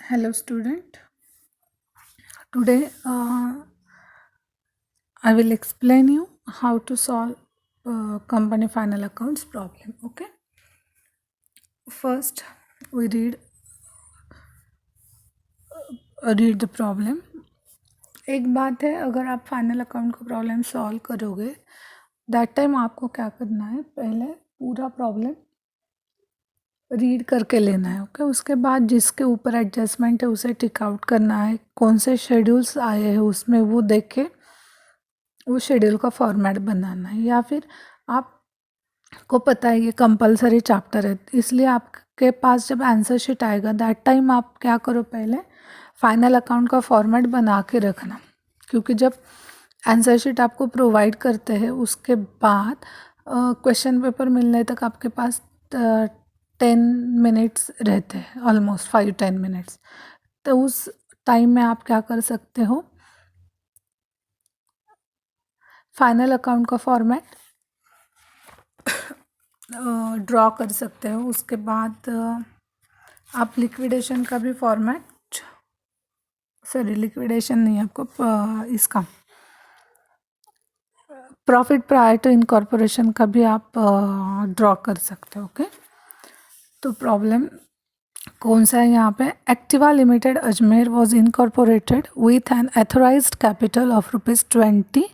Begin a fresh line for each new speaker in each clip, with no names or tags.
Hello, student. Today, I will explain you how to solve company final accounts problem. Okay. First, we read the problem. एक बात है, अगर आप final account का problem solve करोगे that time आपको क्या करना है, पहले पूरा प्रॉब्लम रीड करके लेना है. ओके. उसके बाद जिसके ऊपर एडजस्टमेंट है उसे टिक आउट करना है. कौन से शेड्यूल्स आए हैं उसमें वो देख के वो शेड्यूल का फॉर्मेट बनाना है. या फिर आपको पता है ये कंपलसरी चैप्टर है, इसलिए आपके पास जब आंसर शीट आएगा दैट टाइम आप क्या करो, पहले फाइनल अकाउंट का फॉर्मेट बना के रखना. क्योंकि जब आंसर शीट आपको प्रोवाइड करते हैं उसके बाद क्वेश्चन पेपर मिलने तक आपके पास 10 मिनट्स रहते हैं, ऑलमोस्ट 5-10 मिनट्स. तो उस टाइम में आप क्या कर सकते हो, फाइनल अकाउंट का फॉर्मेट ड्रॉ कर सकते हो. उसके बाद आप लिक्विडेशन का भी फॉर्मेट, सॉरी लिक्विडेशन नहीं, आपको इसका प्रॉफिट प्रायर टू इनकॉर्पोरेशन का भी आप ड्रॉ कर सकते हो. ओके. तो प्रॉब्लम कौन सा है यहाँ पे, Activa limited Ajmer was incorporated with an authorised capital of ₹20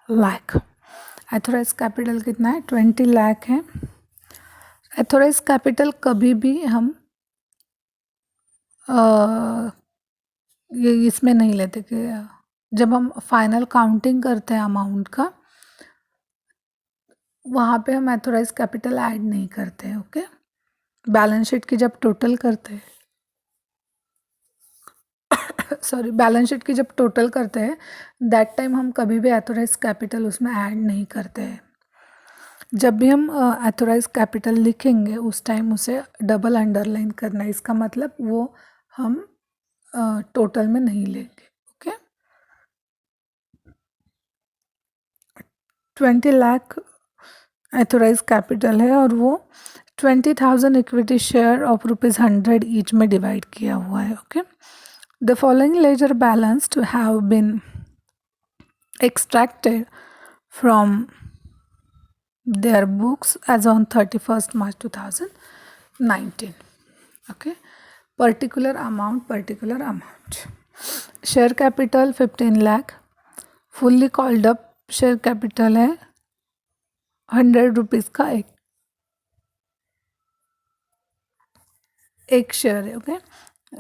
lakh. Authorise capital कितना है, 20 लाख है. एथोराइज कैपिटल कभी भी हम ये इसमें नहीं लेते कि जब हम फाइनल काउंटिंग करते हैं अमाउंट का, वहाँ पे हम एथोराइज कैपिटल ऐड नहीं करते हैं. ओके. बैलेंस शीट की जब टोटल करते हैं सॉरी बैलेंस शीट की जब टोटल करते हैं दैट टाइम हम कभी भी एथोराइज कैपिटल उसमें ऐड नहीं करते हैं. जब भी हम एथोराइज कैपिटल लिखेंगे उस टाइम उसे डबल अंडरलाइन करना है. इसका मतलब वो हम टोटल में नहीं लेंगे. ओके. 20 लाख एथोराइज कैपिटल है और वो 20,000 इक्विटी शेयर ऑफ ₹100 ईच में डिवाइड किया हुआ है. Okay. The following ledger balance to have been extracted from their books as on 31st March 2019. Okay. Particular amount. Share capital 15 lakh. Fully called up share capital है 100 rupees का एक share है. Okay.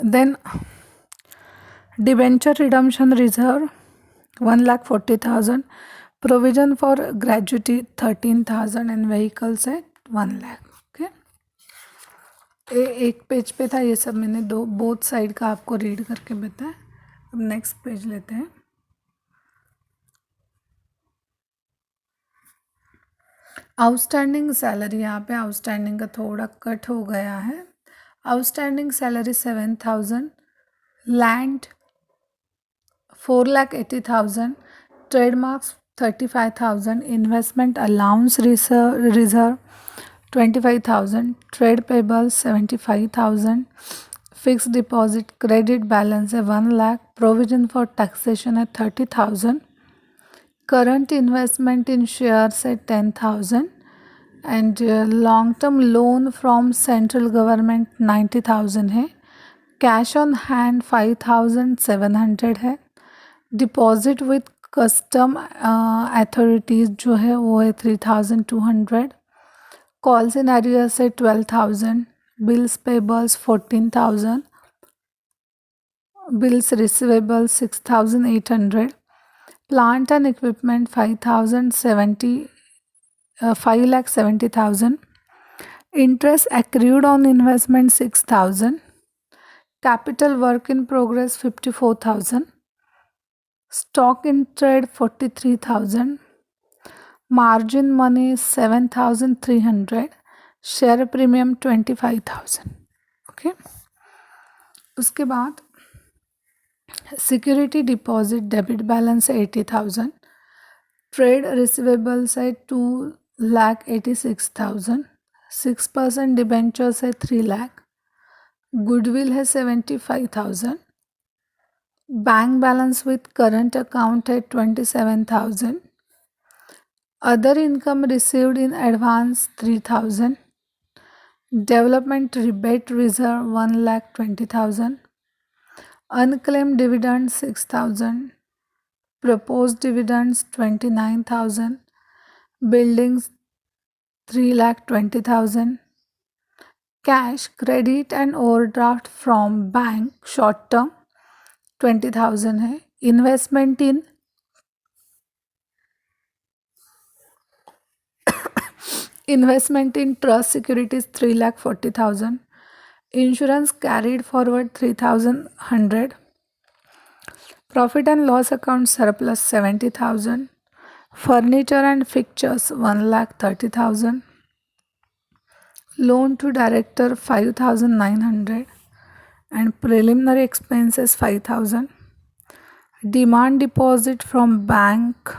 Then debenture redemption reserve 1,40,000. Provision for gratuity 13,000 and vehicles है 1 lakh. Okay. एक page पे था ये सब, मैंने बोथ साइड का आपको रीड करके बताया. अब नेक्स्ट पेज लेते हैं. आउटस्टैंडिंग सैलरी, यहाँ पे आउटस्टैंडिंग का थोड़ा कट हो गया है. Outstanding salary 7,000. Land 4,80,000. Trademarks 35,000. Investment allowance reserve 25,000. Trade payables 75,000. Fix deposit credit balance है 1 लाख. प्रोविजन फॉर टैक्सेशन है 30,000. करंट इन्वेस्टमेंट इन शेयर्स है 10,000 and long term loan from central government 90,000 है. कैश ऑन हैंड 5,700 है. डिपॉजिट विथ कस्टम अथॉरिटीज़ जो है वो है 3,200. Calls in arrears है 12,000. Bills payables 14,000. Bills receivables 6,800. Plant and equipment 5,70,000. Interest accrued on investment 6,000. Capital work in progress 54,000. Stock in trade 43,000. Margin money 7,300. Share premium 25,000. Okay. उसके बाद security deposit debit balance है 80,000. Trade receivables है 2,86,000. 6% debentures है 3 lakh. Goodwill है 75,000, bank balance with current account है 27,000, other income received in advance 3,000, development rebate reserve 1,20,000, unclaimed dividends 6,000, proposed dividends 29,000, buildings 3,20,000, cash credit and overdraft from bank short term 20,000 है, investment in trust securities 3,40,000, insurance carried forward 3,100, profit and loss account surplus 70,000, furniture and fixtures 1,30,000, loan to director 5,900 and preliminary expenses 5,000, demand deposit from bank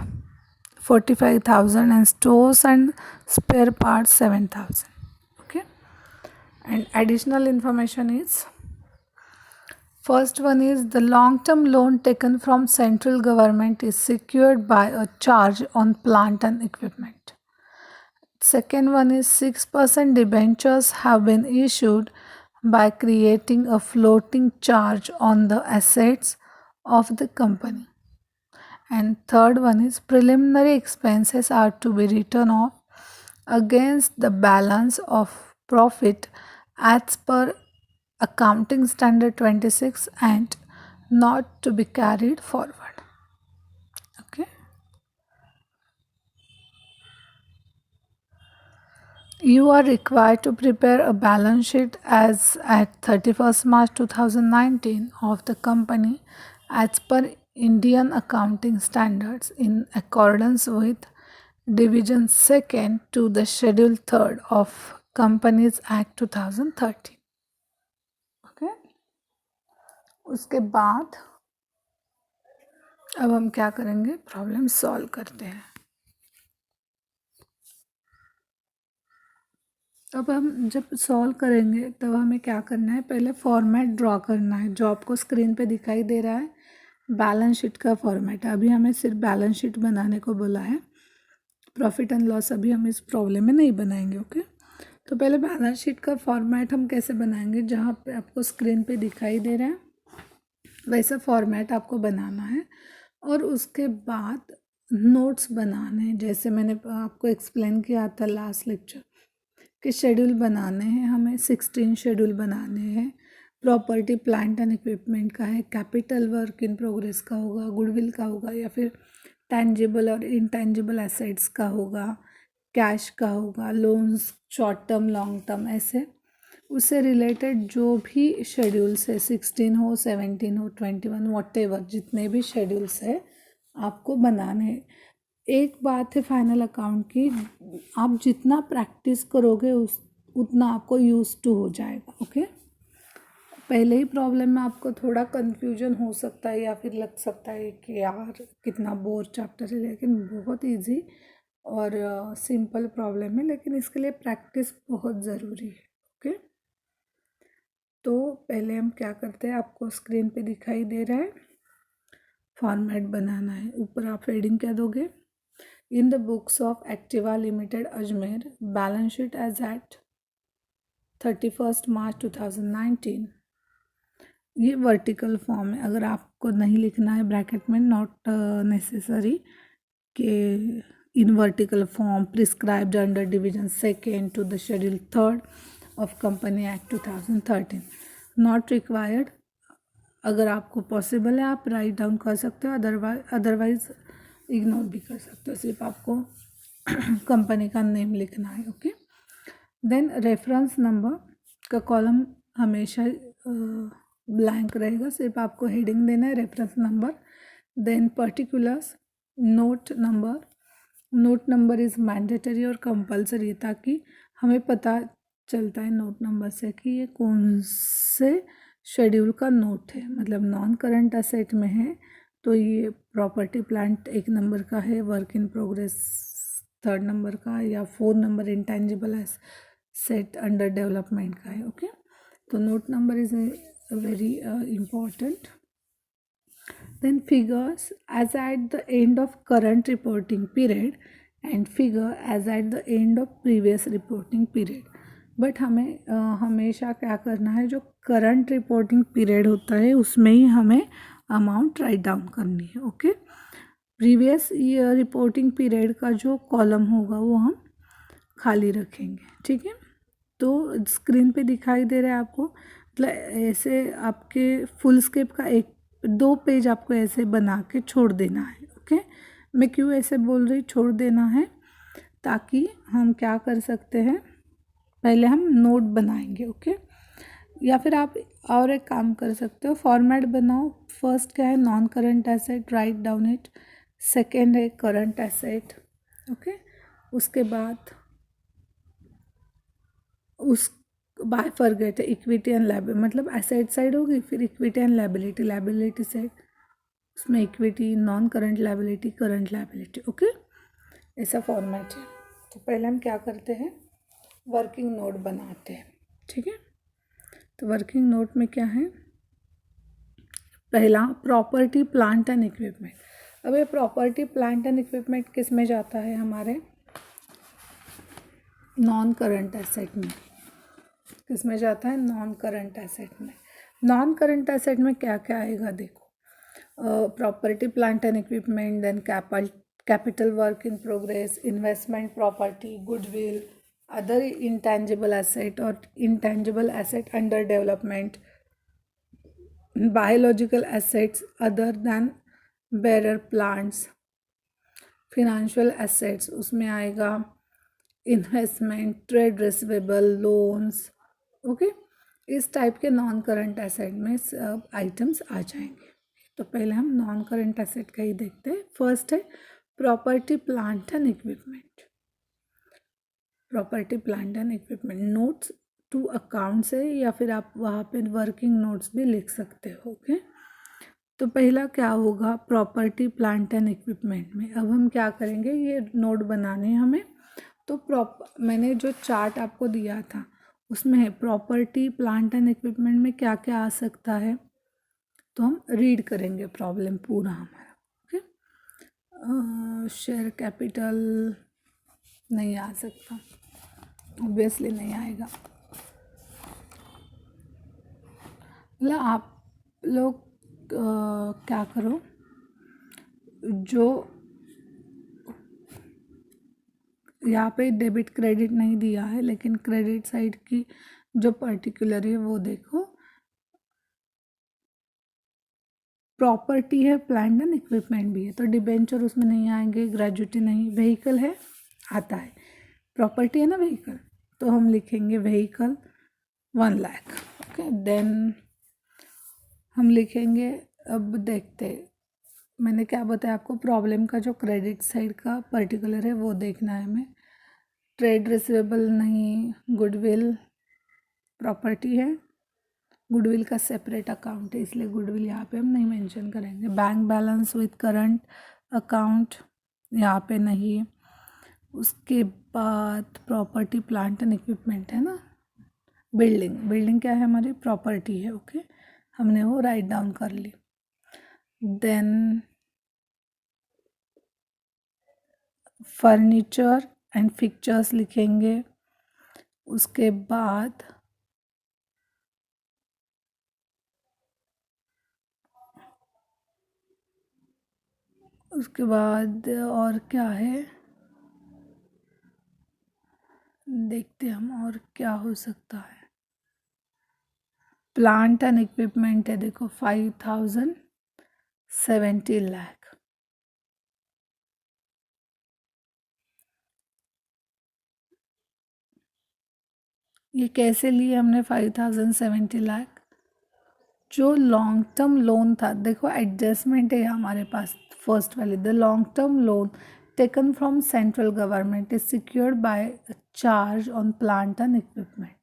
45,000 and stores and spare parts 7,000. Okay, and additional information is, first one is the long-term loan taken from central government is secured by a charge on plant and equipment. Second one is 6% debentures have been issued by creating a floating charge on the assets of the company. And third one is preliminary expenses are to be written off against the balance of profit as per accounting standard 26 and not to be carried forward. Okay. You are required to prepare a balance sheet as at 31st March 2019 of the company as per Indian accounting standards in accordance with Division 2nd to the Schedule 3rd of Companies Act 2013. Okay. उसके बाद अब हम क्या करेंगे, problem solve करते हैं. अब हम जब सॉल्व करेंगे तब हमें क्या करना है, पहले फॉर्मेट ड्रॉ करना है जो आपको स्क्रीन पे दिखाई दे रहा है. बैलेंस शीट का फॉर्मेट है. अभी हमें सिर्फ बैलेंस शीट बनाने को बोला है, प्रॉफिट एंड लॉस अभी हम इस प्रॉब्लम में नहीं बनाएंगे. ओके, तो पहले बैलेंस शीट का फॉर्मेट हम कैसे बनाएंगे, जहाँ पे आपको स्क्रीन पे दिखाई दे रहा है वैसा फॉर्मेट आपको बनाना है. और उसके बाद नोट्स बनाने हैं, जैसे मैंने आपको एक्सप्लेन किया था लास्ट लेक्चर कि शेड्यूल बनाने हैं हमें. 16 शेड्यूल बनाने हैं. प्रॉपर्टी प्लांट एंड इक्विपमेंट का है, कैपिटल वर्क इन प्रोग्रेस का होगा, गुडविल का होगा, या फिर टेंजिबल और इनटेंजिबल एसेट्स का होगा, कैश का होगा, loans short term long term, ऐसे उससे रिलेटेड जो भी शेड्यूल्स है, 16 हो, 17 हो, 21, वॉटेवर जितने भी शेड्यूल्स है आपको बनाने हैं. एक बात है फाइनल अकाउंट की, आप जितना प्रैक्टिस करोगे उतना आपको यूज टू हो जाएगा. ओके, पहले ही प्रॉब्लम में आपको थोड़ा कन्फ्यूजन हो सकता है या फिर लग सकता है कि यार कितना बोर चैप्टर है, लेकिन बहुत इजी और सिंपल प्रॉब्लम है, लेकिन इसके लिए प्रैक्टिस बहुत ज़रूरी है. ओके, तो पहले हम क्या करते हैं, आपको स्क्रीन पे दिखाई दे रहा है फॉर्मेट बनाना है. ऊपर आप हेडिंग क्या दोगे, in the books of Activa limited Ajmer balance sheet as at 31st March 2019. ये वर्टिकल फॉर्म है. अगर आपको नहीं लिखना है ब्रैकेट में, नॉट नेसेसरी कि in vertical form prescribed under division 2nd to the schedule 3rd of company act 2013, not required. अगर आपको पॉसिबल है आप राइट डाउन कर सकते हो, अदरवाइज इग्नोर भी कर सकते हो. सिर्फ आपको कंपनी का नेम लिखना है. ओके, देन रेफरेंस नंबर का कॉलम हमेशा ब्लैंक रहेगा, सिर्फ आपको हेडिंग देना है reference number. Then particulars, note number. Note number is mandatory और कंपलसरी, ताकि हमें पता चलता है नोट नंबर से कि ये कौन से शेड्यूल का नोट है. मतलब नॉन करंट असेट में है तो ये प्रॉपर्टी प्लांट 1 नंबर का है, work in progress 3rd number का, या 4 number intangible asset under development का है. ओके, तो note number is very important. Then figures as at the end of current reporting period and figure as at the end of previous reporting period. But हमें हमेशा क्या करना है, जो current reporting period होता है उसमें ही हमें अमाउंट राइट डाउन करनी है. Okay. Previous year reporting period का जो कॉलम होगा वो हम खाली रखेंगे. ठीक है. तो स्क्रीन पे दिखाई दे रहा है आपको, मतलब ऐसे आपके फुल स्केप का 1-2 पेज आपको ऐसे बना के छोड़ देना है. ओके. मैं क्यों ऐसे बोल रही छोड़ देना है, ताकि हम क्या कर सकते हैं, पहले हम नोट बनाएंगे. ओके. या फिर आप और एक काम कर सकते हो, फॉर्मेट बनाओ. फर्स्ट क्या है, non current asset, write down it. Second है करंट एसेट. ओके. उसके बाद उस बायफरगेट है इक्विटी एंड लायबिलिटी, मतलब एसेट साइड होगी, फिर equity and liability, liability side, उसमें equity, non current liability, current liability. Okay. ऐसा फॉर्मेट है. तो पहले हम क्या करते हैं, वर्किंग नोट बनाते हैं. ठीक है. तो वर्किंग नोट में क्या है, पहला प्रॉपर्टी प्लांट एंड इक्विपमेंट. अब ये प्रॉपर्टी प्लांट एंड इक्विपमेंट किस में जाता है, हमारे नॉन करंट एसेट में. किस में जाता है, नॉन करंट एसेट में. नॉन करंट एसेट में क्या क्या आएगा देखो, property plant and equipment, then capital work in progress, investment property, goodwill, other intangible asset और intangible asset under development, biological assets other than bearer plants, financial assets उसमें आएगा investment, trade receivable, loans. Okay. इस type के non current asset में सब items आ जाएंगे. तो पहले हम नॉन करंट एसेट का ही देखते हैं. फर्स्ट है property plant and equipment. Property plant and equipment notes to accounts है, या फिर आप वहाँ पे वर्किंग नोट्स भी लिख सकते हो. ओके. तो पहला क्या होगा, प्रॉपर्टी प्लांट एंड इक्विपमेंट में अब हम क्या करेंगे, ये नोट बनाने हमें. तो मैंने जो चार्ट आपको दिया था उसमें है प्रॉपर्टी प्लांट एंड इक्विपमेंट में क्या क्या आ सकता है, तो हम रीड करेंगे प्रॉब्लम पूरा हमारा. ओके. शेयर कैपिटल नहीं आ सकता, ऑब्वियसली नहीं आएगा. मतलब आप लोग क्या करो, जो यहाँ पे डेबिट क्रेडिट नहीं दिया है, लेकिन क्रेडिट साइड की जो पर्टिकुलर है वो देखो. प्रॉपर्टी है, प्लांट एंड इक्विपमेंट भी है, तो डिबेंचर उसमें नहीं आएंगे, ग्रेजुटी नहीं. व्हीकल है, आता है. प्रॉपर्टी है ना व्हीकल, तो हम लिखेंगे व्हीकल 1 लाख. ओके. देन हम लिखेंगे, अब देखते मैंने क्या बताया आपको, प्रॉब्लम का जो क्रेडिट साइड का पर्टिकुलर है वो देखना है हमें. ट्रेड रिसीवेबल नहीं, गुडविल प्रॉपर्टी है, गुडविल का सेपरेट अकाउंट है इसलिए गुडविल यहाँ पे हम नहीं मेंशन करेंगे. Bank balance with current account यहाँ पे नहीं. उसके बाद प्रॉपर्टी प्लांट एंड इक्विपमेंट है ना, बिल्डिंग क्या है, हमारी प्रॉपर्टी है. ओके. हमने वो राइट डाउन कर ली. देन फर्नीचर एंड फिक्चर्स लिखेंगे. उसके बाद और क्या है, देखते हम और क्या हो सकता है. प्लांट एंड इक्विपमेंट है देखो 5070 लाख. ये कैसे लिए हमने 5070 लाख, जो लॉन्ग टर्म लोन था देखो, एडजस्टमेंट है हमारे पास. फर्स्ट वाली, the long term loan taken from central government is secured by charge on plant and equipment.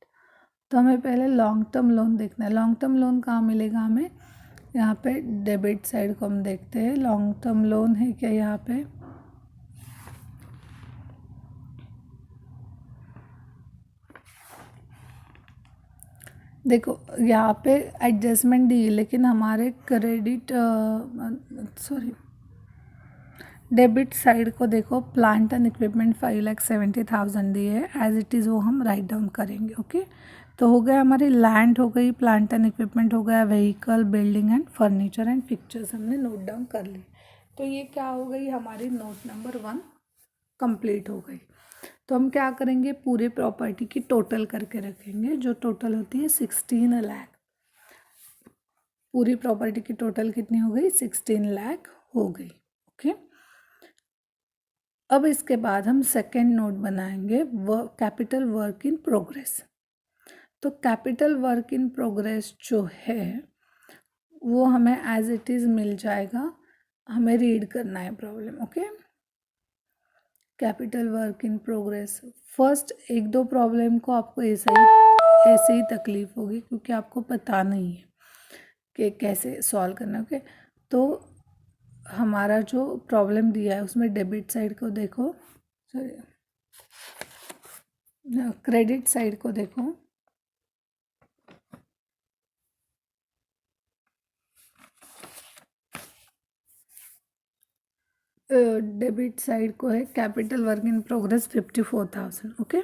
तो हमें पहले लॉन्ग टर्म लोन देखना है. लॉन्ग टर्म लोन कहाँ मिलेगा हमें, यहाँ पे डेबिट साइड को हम देखते हैं. लॉन्ग टर्म लोन है क्या यहाँ पे, देखो यहाँ पे एडजस्टमेंट दी है, लेकिन हमारे क्रेडिट सॉरी डेबिट साइड को देखो, प्लांट एंड इक्विपमेंट 5,70,000 दी है, एज इट इज़ वो हम राइट डाउन करेंगे। ओके, तो हो गया हमारी लैंड हो गई, प्लांट एंड इक्विपमेंट हो गया, vehicle, building and furniture and pictures हमने नोट डाउन कर ली। तो ये क्या हो गई हमारी नोट नंबर 1 कंप्लीट हो गई। तो हम क्या करेंगे, पूरे प्रॉपर्टी की टोटल करके रखेंगे, जो टोटल होती है 16 लाख। पूरी प्रॉपर्टी की टोटल कितनी हो गई, 16 लाख हो गई। ओके, अब इसके बाद हम सेकेंड नोट बनाएंगे, कैपिटल वर्क इन प्रोग्रेस। तो कैपिटल वर्क इन प्रोग्रेस जो है वो हमें एज इट इज़ मिल जाएगा, हमें रीड करना है problem. Okay, capital work in progress, first एक दो प्रॉब्लम को आपको ऐसे ही तकलीफ होगी, क्योंकि आपको पता नहीं है कि कैसे सॉल्व करना है। ओके, तो हमारा जो प्रॉब्लम दिया है उसमें डेबिट साइड को देखो, सॉरी क्रेडिट साइड को देखो, डेबिट साइड को है capital work in progress 54,000। Okay,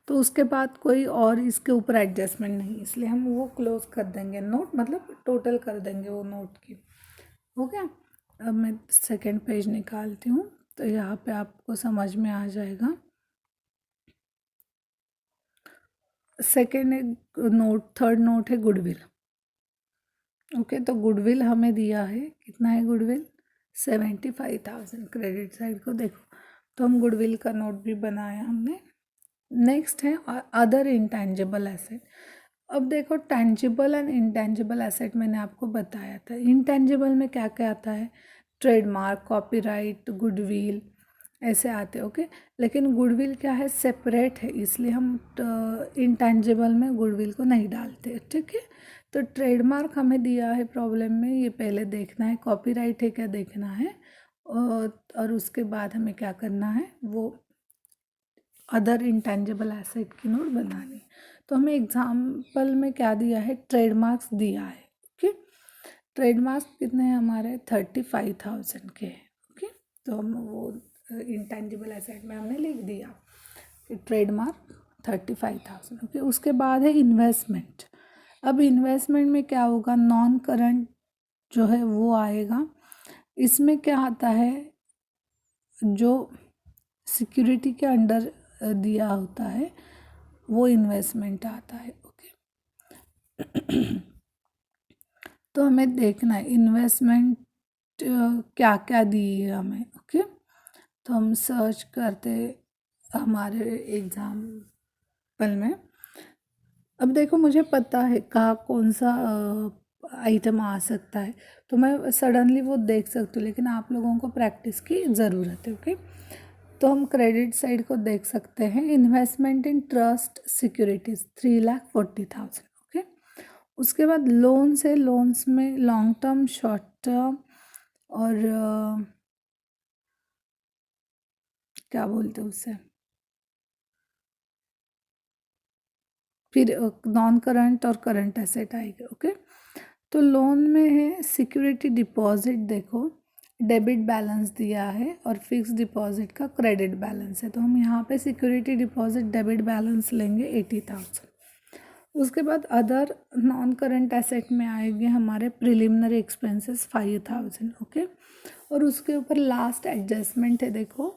तो उसके बाद कोई और इसके ऊपर एडजस्टमेंट नहीं, इसलिए हम वो क्लोज कर देंगे, नोट मतलब टोटल कर देंगे वो नोट की। हो गया, अब मैं सेकंड पेज निकालती हूँ, तो यहाँ पे आपको समझ में आ जाएगा। सेकेंड नोट, थर्ड नोट है गुडविल। ओके, तो गुडविल हमें दिया है, कितना है गुडविल, 75,000। क्रेडिट साइड को देखो, तो हम गुडविल का नोट भी बनाया हमने। नेक्स्ट है अदर इंटेंजिबल एसेट। अब देखो, टेंजिबल एंड इंटेंजिबल एसेट मैंने आपको बताया था। इंटेंजिबल में क्या क्या आता है, ट्रेडमार्क, कॉपीराइट, गुडविल, ऐसे आते हैं। ओके, लेकिन गुडविल क्या है, सेपरेट है, इसलिए हम इंटेंजिबल में गुडविल को नहीं डालते। ठीक है, तो ट्रेडमार्क हमें दिया है प्रॉब्लम में, ये पहले देखना है, कॉपीराइट है क्या देखना है, और उसके बाद हमें क्या करना है, वो अदर इंटेंजिबल एसेट की नोट बनानी। तो हमें एग्जाम्पल में क्या दिया है, ट्रेडमार्क्स दिया है। ओके, ट्रेडमार्क्स कितने हैं हमारे, 35,000 के हैं। ओके, तो हम वो इंटेंजिबल एसेट में हमने लिख दिया कि ट्रेडमार्क 35,000। ओके, उसके बाद है इन्वेस्टमेंट। अब इन्वेस्टमेंट में क्या होगा, नॉन करंट जो है वो आएगा। इसमें क्या आता है, जो सिक्योरिटी के अंडर दिया होता है वो इन्वेस्टमेंट आता है। ओके, तो हमें देखना है इन्वेस्टमेंट क्या क्या दी है हमें। ओके, तो हम सर्च करते हमारे एग्जाम्पल में। अब देखो, मुझे पता है कहाँ कौन सा आइटम आ सकता है, तो मैं सडनली वो देख सकती हूँ, लेकिन आप लोगों को प्रैक्टिस की ज़रूरत है। ओके, तो हम क्रेडिट साइड को देख सकते हैं, investment in trust securities 3,40,000। Okay, उसके बाद लोन्स है, लोन्स में लॉन्ग टर्म, शॉर्ट टर्म, और क्या बोलते हैं उसे, फिर नॉन करंट और करंट एसेट आएगा। ओके, तो लोन में है सिक्योरिटी डिपॉजिट, देखो डेबिट बैलेंस दिया है और फिक्स डिपॉजिट का क्रेडिट बैलेंस है, तो हम यहाँ पे सिक्योरिटी डिपॉजिट डेबिट बैलेंस लेंगे 80,000। उसके बाद अदर नॉन करंट एसेट में आएंगे हमारे प्रिलिमिनरी एक्सपेंसेस 5,000। ओके, और उसके ऊपर लास्ट एडजस्टमेंट है, देखो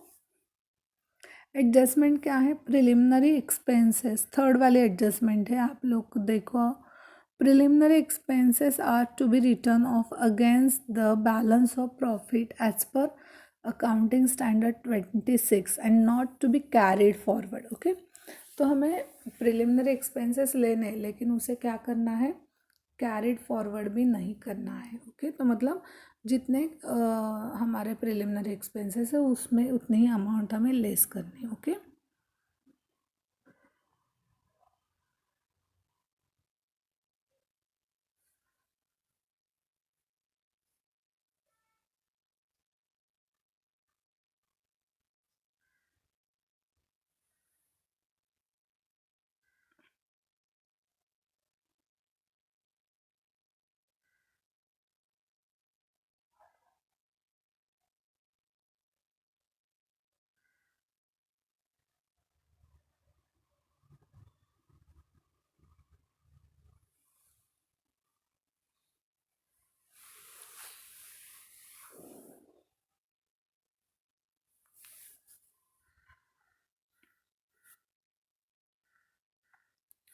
एडजस्टमेंट क्या है, प्रिलिमिनरी एक्सपेंसेस, थर्ड वाली एडजस्टमेंट है, आप लोग को देखो, preliminary expenses are to be written off against the balance of profit as per accounting standard 26 and not to be carried forward. Okay, तो हमें प्रिलिमिनरी एक्सपेंसेस लेने हैं, लेकिन उसे क्या करना है, कैरिड फॉरवर्ड भी नहीं करना है। ओके, तो मतलब जितने हमारे प्रिलिमिनरी एक्सपेंसेस है उसमें उतनी ही अमाउंट हमें लेस करनी है। ओके,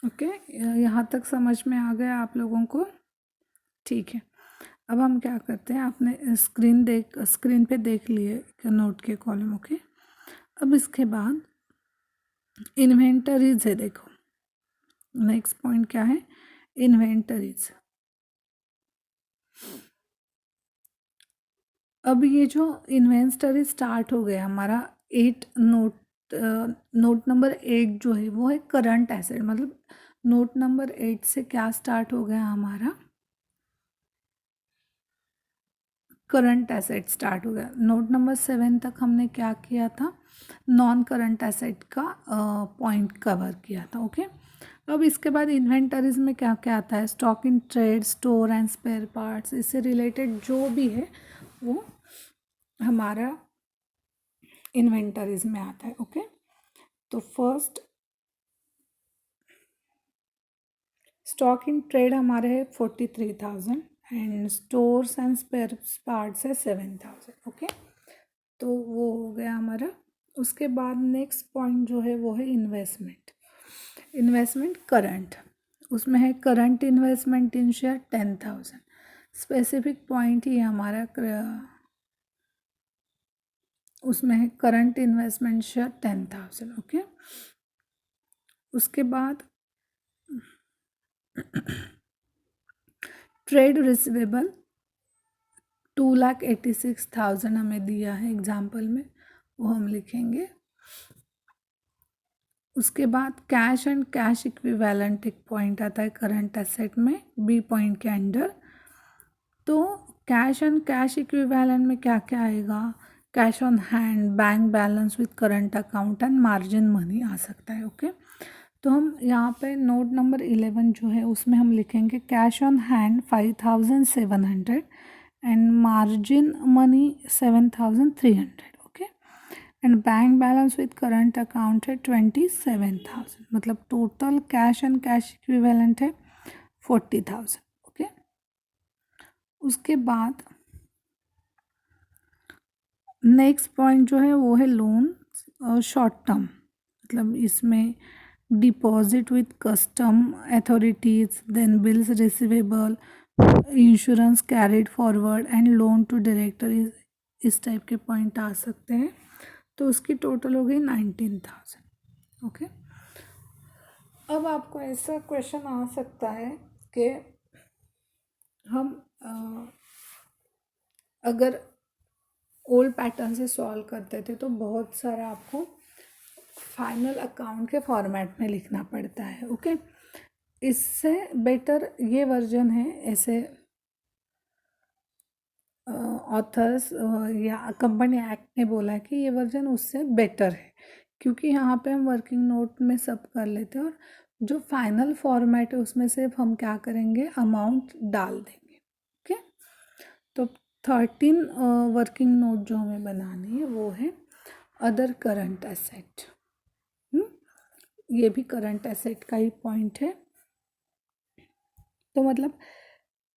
ओके, यहाँ तक समझ में आ गया आप लोगों को? ठीक है, अब हम क्या करते हैं, आपने स्क्रीन पे देख लिए नोट के कॉलम। ओके, अब इसके बाद इन्वेंटरीज है। देखो नेक्स्ट पॉइंट क्या है, इन्वेंटरीज। अब ये जो इन्वेंटरी स्टार्ट हो गया हमारा, नोट नंबर 8 जो है वो है करंट एसेट। मतलब नोट नंबर 8 से क्या स्टार्ट हो गया हमारा, करंट एसेट स्टार्ट हो गया। नोट नंबर 7 तक हमने क्या किया था, नॉन करंट एसेट का पॉइंट कवर किया था। ओके, अब इसके बाद इन्वेंटरीज में क्या क्या आता है, stock in trade, store and spare parts, इससे रिलेटेड जो भी है वो हमारा इन्वेंटरीज में आता है। ओके, तो फर्स्ट स्टॉक इन ट्रेड हमारे है 43,000 and stores and spare parts है 7,000। ओके, तो वो हो गया हमारा। उसके बाद नेक्स्ट पॉइंट जो है वो है इन्वेस्टमेंट। इन्वेस्टमेंट करंट, उसमें है current investment in share 10,000। Specific point ही हमारा उसमें है करंट इन्वेस्टमेंट शेयर 10,000। ओके, उसके बाद ट्रेड रिसीवेबल 2,86,000 हमें दिया है एग्जाम्पल में, वो हम लिखेंगे। उसके बाद कैश एंड कैश इक्विवेलेंट एक पॉइंट आता है करंट एसेट में, बी पॉइंट के अंडर। तो कैश एंड कैश इक्विवेलेंट में क्या क्या आएगा, cash on hand, bank balance with current account and margin money आ सकता है। ओके, तो हम यहाँ पे नोट नंबर 11 जो है उसमें हम लिखेंगे cash on hand 5,700 and margin money 7,300। Okay, and bank balance with current account है 27,000। मतलब total cash and cash equivalent है 40,000। ओके, उसके बाद नेक्स्ट पॉइंट जो है वो है लोन शॉर्ट टर्म। मतलब इसमें deposit with custom authorities, then bills receivable, insurance carried forward and loan to director, इस टाइप के पॉइंट आ सकते हैं। तो उसकी टोटल हो गई 19,000। ओके, अब आपको ऐसा क्वेश्चन आ सकता है कि हम अगर ओल्ड पैटर्न से सॉल्व करते थे तो बहुत सारा आपको फाइनल अकाउंट के फॉर्मेट में लिखना पड़ता है। ओके, इससे बेटर ये वर्जन है, ऐसे ऑथर्स या कंपनी एक्ट ने बोला है कि ये वर्जन उससे बेटर है, क्योंकि यहाँ पे हम वर्किंग नोट में सब कर लेते हैं और जो फाइनल फॉर्मेट है उसमें सिर्फ हम क्या करेंगे, अमाउंट डाल देंगे। ओके, तो 13 वर्किंग नोट जो हमें बनानी है वो है अदर करंट एसेट। ये भी करंट एसेट का ही पॉइंट है। तो मतलब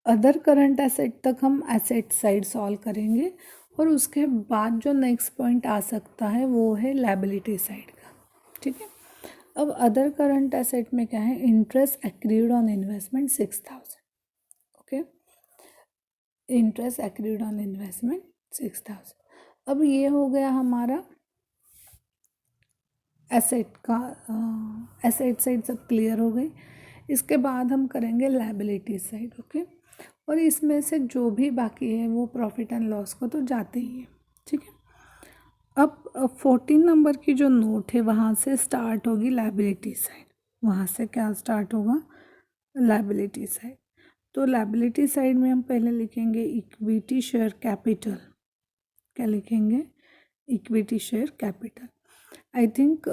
अदर करंट एसेट तक हम एसेट साइड सॉल्व करेंगे और उसके बाद जो नेक्स्ट पॉइंट आ सकता है वो है लायबिलिटी साइड का। ठीक है, अब अदर करंट एसेट में क्या है, interest acrid on investment 6,000। Okay, interest acrid on investment 6,000। अब ये हो गया हमारा एसेट का, एसेट साइड सब क्लियर हो गई। इसके बाद हम करेंगे लायबिलिटी साइड। ओके, और इसमें से जो भी बाकी है वो प्रॉफिट एंड लॉस को तो जाते ही है। ठीक है, अब 14 नंबर की जो नोट है वहाँ से स्टार्ट होगी लायबिलिटी साइड। वहाँ से क्या स्टार्ट होगा, लायबिलिटी साइड। तो लायबिलिटी साइड में हम पहले लिखेंगे इक्विटी शेयर कैपिटल। क्या लिखेंगे, equity share capital. I think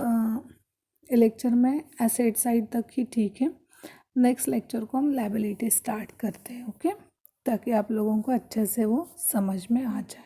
lecture में एसेट साइड तक ही ठीक है। नेक्स्ट लेक्चर को हम लायबिलिटी स्टार्ट करते हैं। ओके, ताकि आप लोगों को अच्छे से वो समझ में आ जाए।